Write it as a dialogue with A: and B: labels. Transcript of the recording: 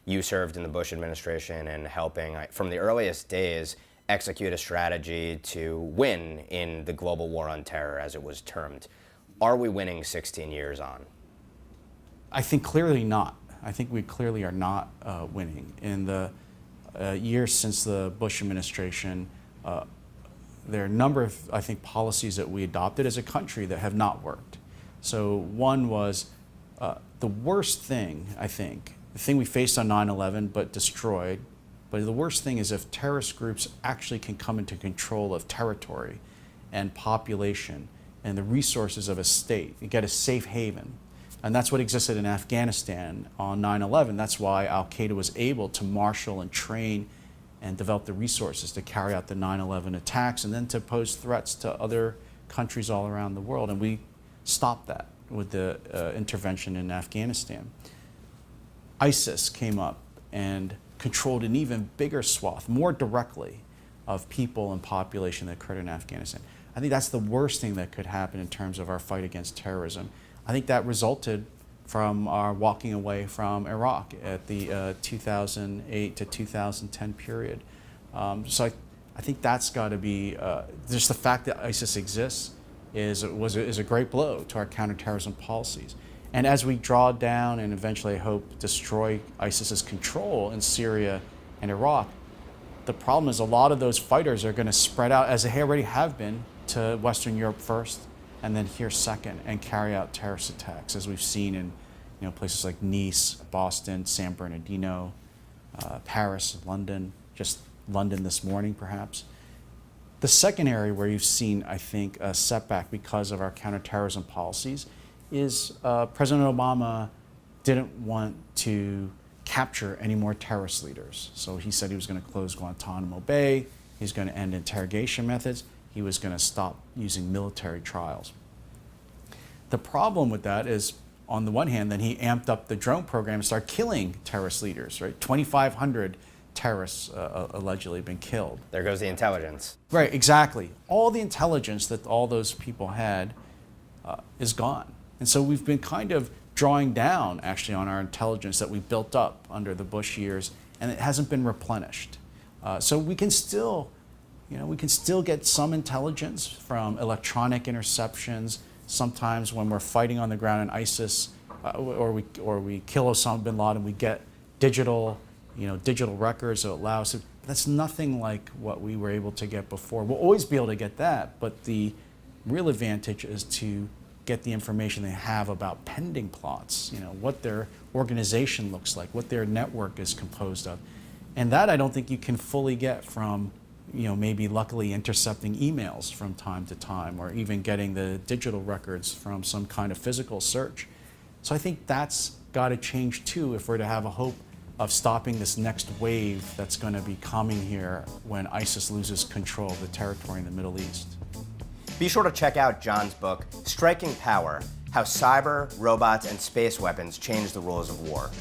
A: You served in the Bush administration and helping, from the earliest days, execute a strategy to win in the global war on terror, as it was termed. Are we winning 16 years on?
B: I think clearly not. I think we clearly are not winning. In the years since the Bush administration, there are a number of, I think, policies that we adopted as a country that have not worked. So one was the worst thing, I think, the thing we faced on 9/11 but destroyed, but the worst thing is if terrorist groups actually can come into control of territory and population and the resources of a state and get a safe haven. And that's what existed in Afghanistan on 9/11. That's why Al-Qaeda was able to marshal and train and develop the resources to carry out the 9/11 attacks and then to pose threats to other countries all around the world. And we stopped that with the intervention in Afghanistan. ISIS came up and controlled an even bigger swath, more directly, of people and population that occurred in Afghanistan. I think that's the worst thing that could happen in terms of our fight against terrorism. I think that resulted from our walking away from Iraq at the 2008 to 2010 period. So I think that's got to be, just the fact that ISIS exists is a great blow to our counterterrorism policies. And as we draw down and eventually, I hope, destroy ISIS's control in Syria and Iraq, the problem is a lot of those fighters are going to spread out, as they already have been, to Western Europe first, and then here second, and carry out terrorist attacks, as we've seen in places like Nice, Boston, San Bernardino, Paris, London, just London this morning, perhaps. The second area where you've seen, I think, a setback because of our counterterrorism policies is President Obama didn't want to capture any more terrorist leaders. So he said he was going to close Guantanamo Bay, he's going to end interrogation methods, he was going to stop using military trials. The problem with that is, on the one hand, then he amped up the drone program and started killing terrorist leaders, right? 2,500 terrorists allegedly been killed.
A: There goes the intelligence.
B: Right, exactly. All the intelligence that all those people had is gone. And so we've been kind of drawing down, actually, on our intelligence that we built up under the Bush years, and it hasn't been replenished. So we can still, get some intelligence from electronic interceptions. Sometimes when we're fighting on the ground in ISIS, or we kill Osama bin Laden, we get digital records that allow us to. That's nothing like what we were able to get before. We'll always be able to get that, but the real advantage is to get the information they have about pending plots, what their organization looks like, what their network is composed of. And that I don't think you can fully get from, maybe luckily intercepting emails from time to time, or even getting the digital records from some kind of physical search. So I think that's got to change too if we're to have a hope of stopping this next wave that's going to be coming here when ISIS loses control of the territory in the Middle East.
A: Be sure to check out John's book, Striking Power: How Cyber, Robots, and Space Weapons Change the Rules of War.